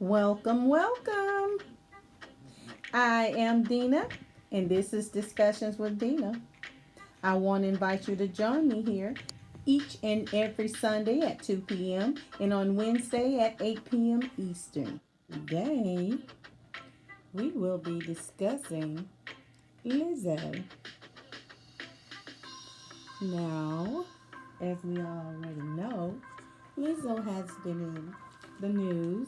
Welcome, welcome. I am Dina, and this is Discussions with Dina. I want to invite you to join me here each and every Sunday at 2 p.m. and on Wednesday at 8 p.m. Eastern. Today, we will be discussing Lizzo. Now, as we already know, Lizzo has been in the news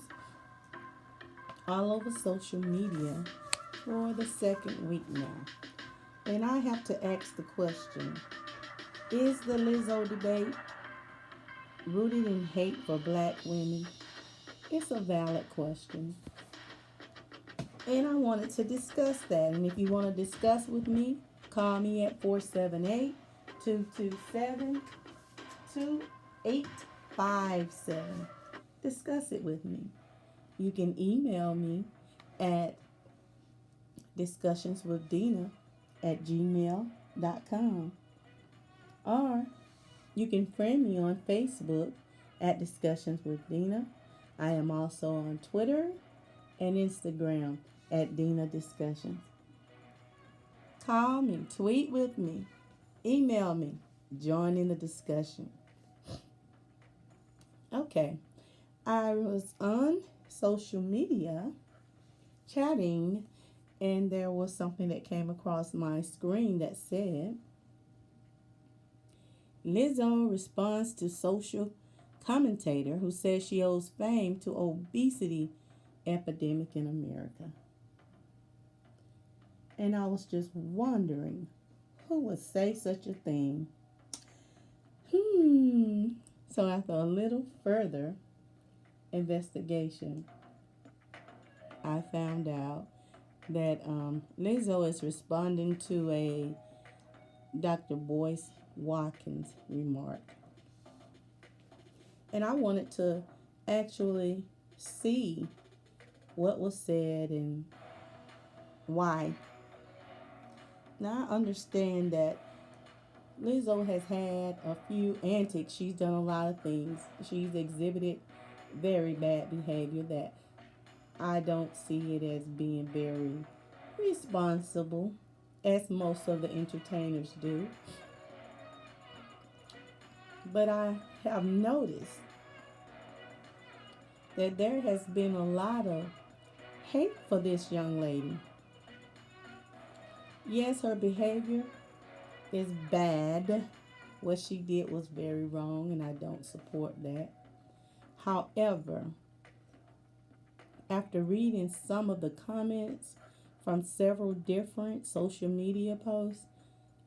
all over social media for the second week now. And I have to ask the question, is the Lizzo debate rooted in hate for black women? It's a valid question. And I wanted to discuss that. And if you want to discuss with me, call me at 478 227 2857. Discuss it with me. You can email me at discussionswithdina@gmail.com, or you can friend me on Facebook at Discussions with Dina. I am also on Twitter and Instagram at Dina Discussions. Call me, tweet with me, email me, join in the discussion. Okay, I was on social media chatting, and there was something that came across my screen that said, Lizzo responds to social commentator who says she owes fame to obesity epidemic in America. And I was just wondering, who would say such a thing? So after a little further investigation, I found out that Lizzo is responding to a Dr. Boyce Watkins remark. And I wanted to actually see what was said and why. Now I understand that Lizzo has had a few antics. She's done a lot of things. She's exhibited very bad behavior that I don't see it as being very responsible, as most of the entertainers do. But I have noticed that there has been a lot of hate for this young lady. Yes, her behavior is bad. What she did was very wrong, and I don't support that. However, after reading some of the comments from several different social media posts,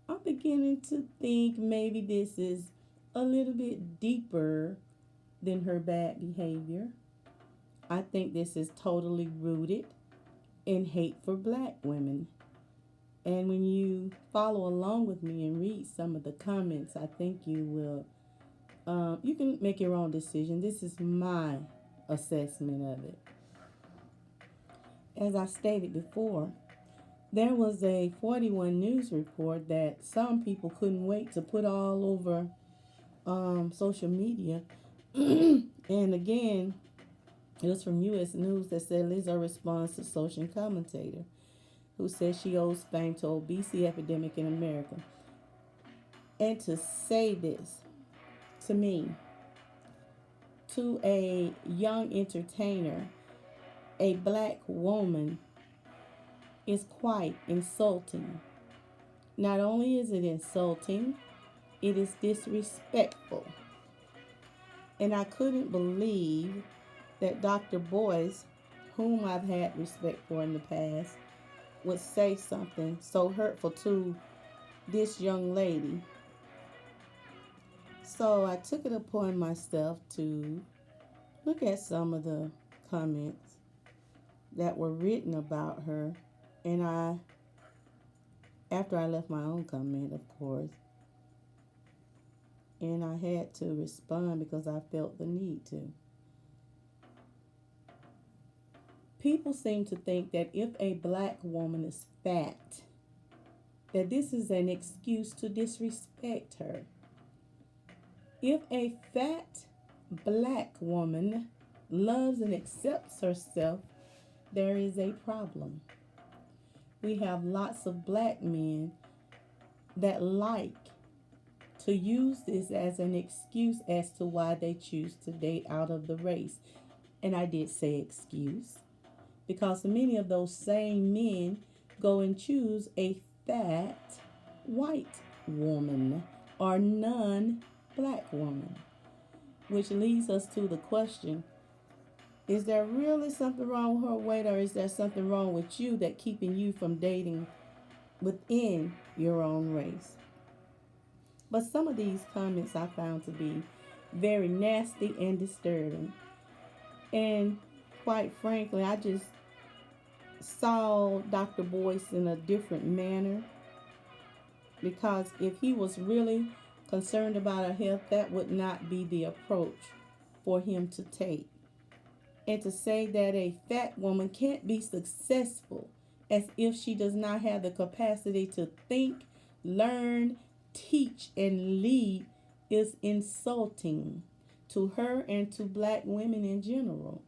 I'm beginning to think maybe this is a little bit deeper than her bad behavior. I think this is totally rooted in hate for black women. And when you follow along with me and read some of the comments, I think you will, you can make your own decision. This is my assessment of it. As I stated before, there was a 41 News report that some people couldn't wait to put all over social media. And again, it was from U.S. News that said Lizzo responds to social commentator who says she owes fame to obesity epidemic in America. And to say this to me, to a young entertainer, a black woman, is quite insulting. Not only is it insulting, it is disrespectful. And I couldn't believe that Dr. Boyce, whom I've had respect for in the past, would say something so hurtful to this young lady. So I took it upon myself to look at some of the comments that were written about her. And after I left my own comment, of course, and I had to respond because I felt the need to. People seem to think that if a black woman is fat, that this is an excuse to disrespect her. If a fat black woman loves and accepts herself, there is a problem. We have lots of black men that like to use this as an excuse as to why they choose to date out of the race. And I did say excuse because many of those same men go and choose a fat white woman or non black woman, which leads us to the question, is there really something wrong with her weight, or is there something wrong with you that keeping you from dating within your own race? But some of these comments I found to be very nasty and disturbing. And quite frankly, I just saw Dr. Boyce in a different manner, because if he was really concerned about her health, that would not be the approach for him to take. And to say that a fat woman can't be successful as if she does not have the capacity to think, learn, teach, and lead is insulting to her and to black women in general.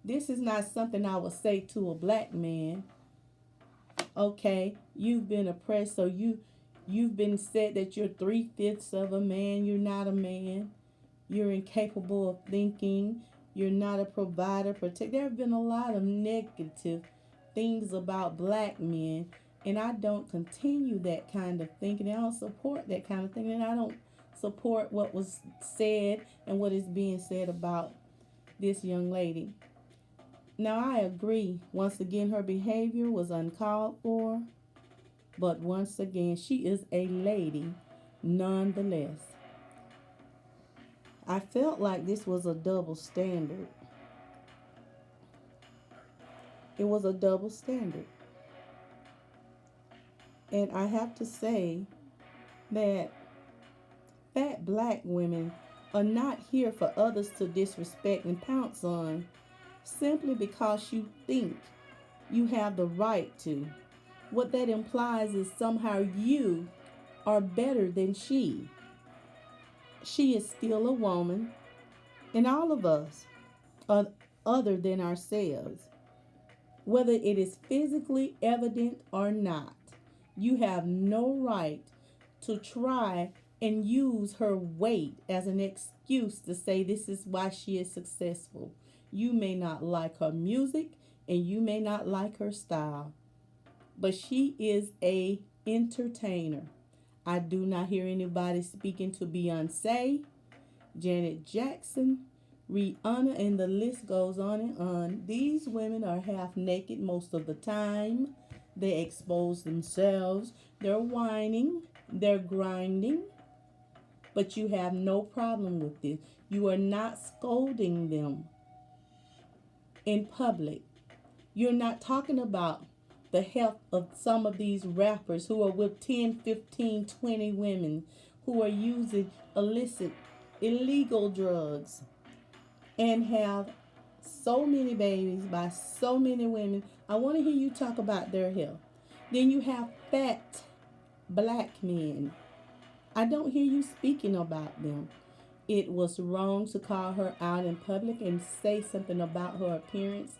This is not something I would say to a black man. Okay, you've been oppressed, so you've been said that you're 3/5 of a man. You're not a man. You're incapable of thinking. You're not a provider, protect. There have been a lot of negative things about black men, and I don't continue that kind of thinking. I don't support that kind of thinking, and I don't support what was said and what is being said about this young lady. Now, I agree. Once again, her behavior was uncalled for, but once again, she is a lady nonetheless. I felt like this was a double standard. It was a double standard. And I have to say that fat black women are not here for others to disrespect and pounce on simply because you think you have the right to. What that implies is somehow you are better than she. She is still a woman, and all of us are other than ourselves. Whether it is physically evident or not, you have no right to try and use her weight as an excuse to say this is why she is successful. You may not like her music and you may not like her style, but she is a entertainer. I do not hear anybody speaking to Beyonce, Janet Jackson, Rihanna, and the list goes on and on. These women are half naked most of the time. They expose themselves. They're whining. They're grinding. But you have no problem with this. You are not scolding them in public. You're not talking about the health of some of these rappers who are with 10, 15, 20 women, who are using illicit, illegal drugs and have so many babies by so many women. I want to hear you talk about their health. Then you have fat black men. I don't hear you speaking about them. It was wrong to call her out in public and say something about her appearance.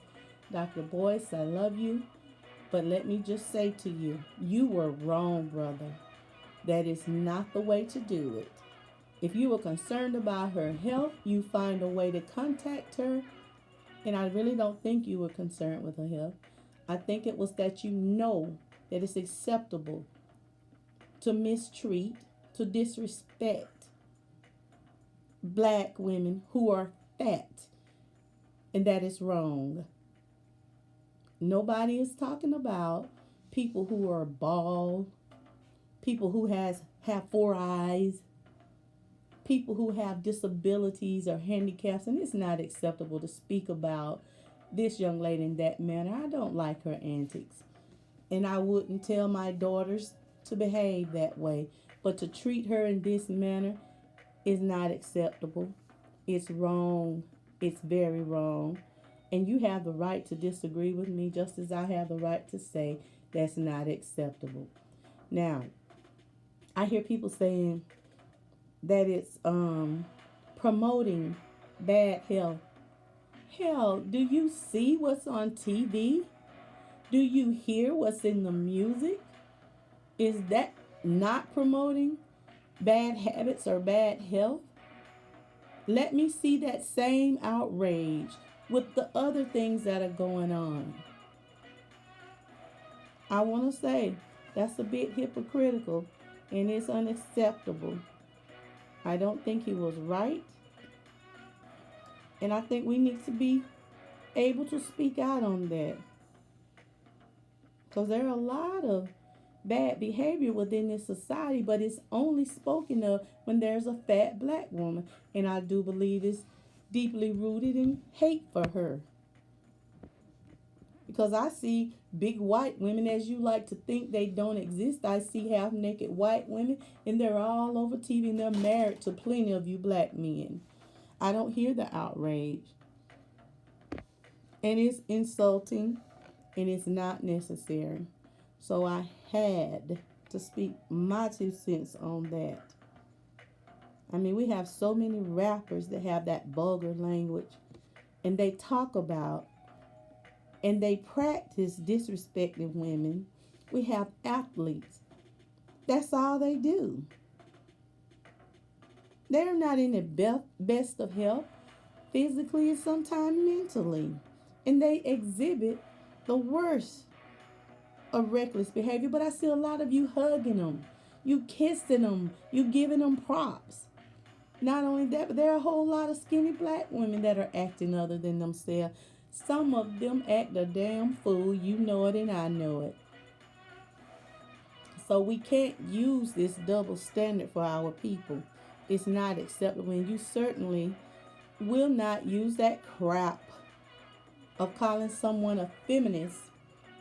Dr. Boyce, I love you, but let me just say to you, you were wrong, brother. That is not the way to do it. If you were concerned about her health, you find a way to contact her. And I really don't think you were concerned with her health. I think it was that you know that it's acceptable to mistreat, to disrespect black women who are fat. And that is wrong. Nobody is talking about people who are bald, people who have 4 eyes, people who have disabilities or handicaps, and it's not acceptable to speak about this young lady in that manner. I don't like her antics, and I wouldn't tell my daughters to behave that way, but to treat her in this manner is not acceptable. It's wrong. It's very wrong. And you have the right to disagree with me just as I have the right to say that's not acceptable. Now, I hear people saying that it's promoting bad health Hell, do you see what's on TV? Do you hear what's in the music? Is that not promoting bad habits or bad health? Let me see that same outrage with the other things that are going on. I want to say that's a bit hypocritical and it's unacceptable. I don't think he was right, and I think we need to be able to speak out on that because there are a lot of bad behavior within this society, but it's only spoken of when there's a fat black woman, and I do believe it's deeply rooted in hate for her. Because I see big white women, as you like to think they don't exist. I see half naked white women, and they're all over TV, and they're married to plenty of you black men. I don't hear the outrage, and it's insulting, and it's not necessary. So I had to speak my 2 cents on that. I mean, we have so many rappers that have that vulgar language, and they talk about and they practice disrespecting women. We have athletes. That's all they do. They're not in the best of health, physically and sometimes mentally. And they exhibit the worst of reckless behavior. But I see a lot of you hugging them, you kissing them, you giving them props. Not only that, but there are a whole lot of skinny black women that are acting other than themselves. Some of them act a damn fool. You know it and I know it. So we can't use this double standard for our people. It's not acceptable. And you certainly will not use that crap of calling someone a feminist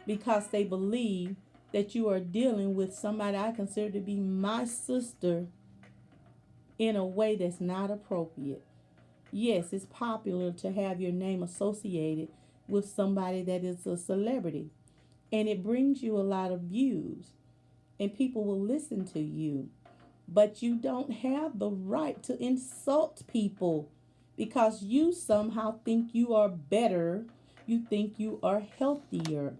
because they believe that you are dealing with somebody I consider to be my sister in a way that's not appropriate. Yes, it's popular to have your name associated with somebody that is a celebrity, and it brings you a lot of views, and people will listen to you. But you don't have the right to insult people because you somehow think you are better, you think you are healthier.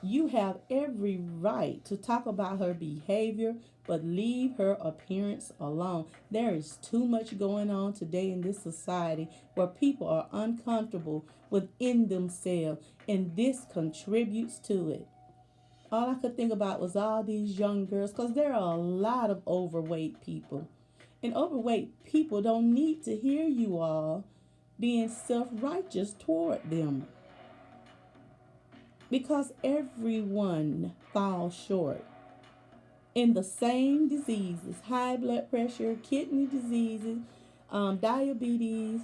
You have every right to talk about her behavior, but leave her appearance alone. There is too much going on today in this society where people are uncomfortable within themselves, and this contributes to it. All I could think about was all these young girls, because there are a lot of overweight people. And overweight people don't need to hear you all being self righteous toward them, because everyone falls short in the same diseases: high blood pressure, kidney diseases, diabetes,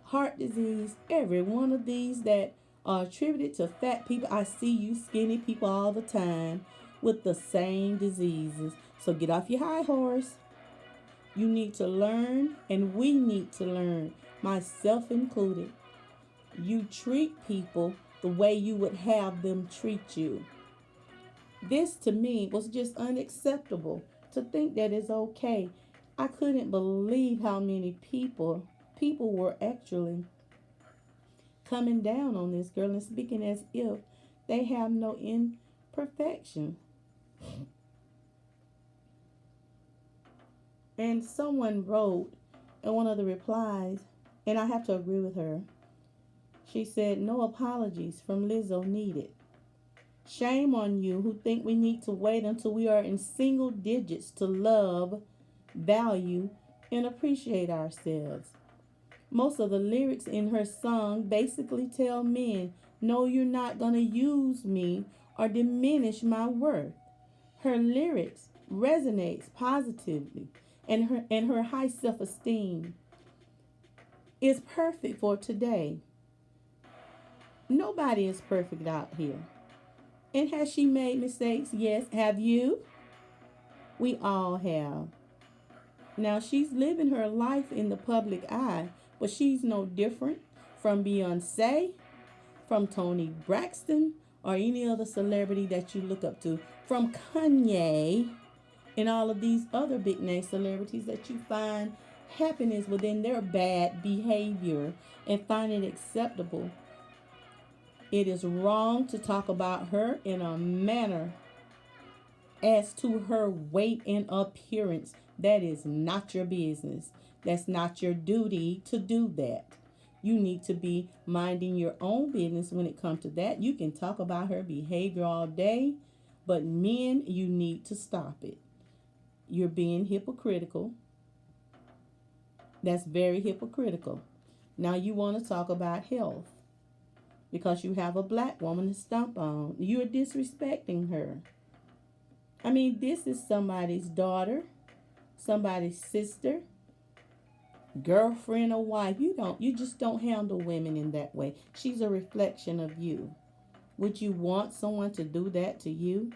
heart disease. Every one of these that are attributed to fat people. I see you skinny people all the time with the same diseases. So get off your high horse. You need to learn, and we need to learn, myself included. You treat people the way you would have them treat you. This to me was just unacceptable. To think that it's okay. I couldn't believe how many people were actually coming down on this girl and speaking as if they have no imperfection. And someone wrote in one of the replies, and I have to agree with her. She said, "No apologies from Lizzo needed. Shame on you who think we need to wait until we are in single digits to love, value, and appreciate ourselves." Most of the lyrics in her song basically tell men, no, you're not going to use me or diminish my worth. Her lyrics resonates positively, and her high self-esteem is perfect for today. Nobody is perfect out here. And has she made mistakes? Yes. Have you? We all have. Now she's living her life in the public eye, but she's no different from Beyonce, from Toni Braxton, or any other celebrity that you look up to, from Kanye, and all of these other big name celebrities that you find happiness within their bad behavior and find it acceptable. It is wrong to talk about her in a manner as to her weight and appearance. That is not your business. That's not your duty to do that. You need to be minding your own business when it comes to that. You can talk about her behavior all day, but men, you need to stop it. You're being hypocritical. That's very hypocritical. Now you want to talk about health because you have a black woman to stomp on. You're disrespecting her. I mean, this is somebody's daughter, somebody's sister, girlfriend or wife. You just don't handle women in that way. She's a reflection of you. Would you want someone to do that to you?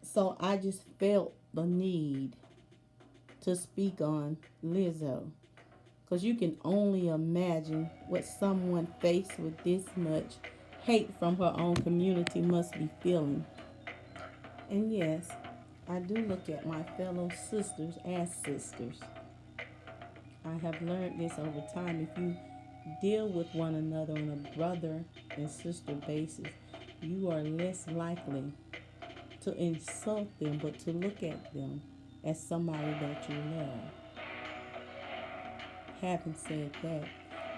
So I just felt the need to speak on Lizzo. Because you can only imagine what someone faced with this much hate from her own community must be feeling. And yes, I do look at my fellow sisters as sisters. I have learned this over time. If you deal with one another on a brother and sister basis, you are less likely to insult them, but to look at them as somebody that you love. Having said that,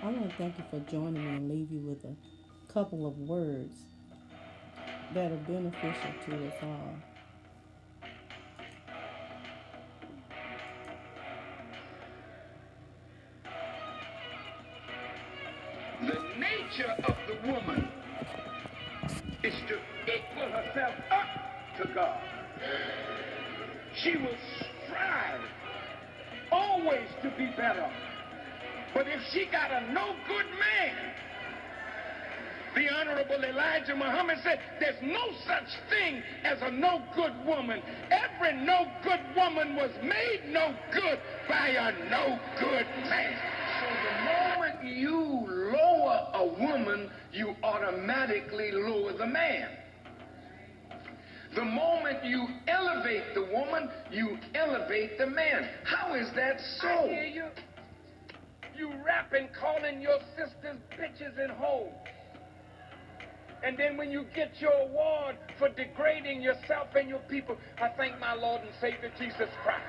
I want to thank you for joining me and leave you with a couple of words that are beneficial to us all. The nature of the woman is to equal herself up to God. She will strive always to be better. But if she got a no good man, the Honorable Elijah Muhammad said, there's no such thing as a no good woman. Every no good woman was made no good by a no good man. So the moment you lower a woman, you automatically lower the man. The moment you elevate the woman, you elevate the man. How is that so? I hear you. You rapping, calling your sisters bitches and hoes. And then when you get your award for degrading yourself and your people, I thank my Lord and Savior Jesus Christ.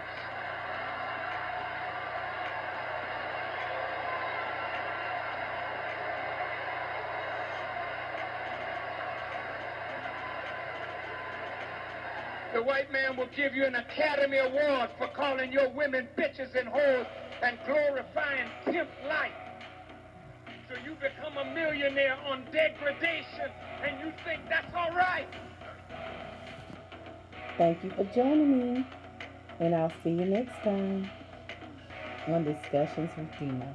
The white man will give you an Academy Award for calling your women bitches and whores and glorifying pimp life. So you become a millionaire on degradation, and you think that's all right. Thank you for joining me, and I'll see you next time on Discussions with Dina.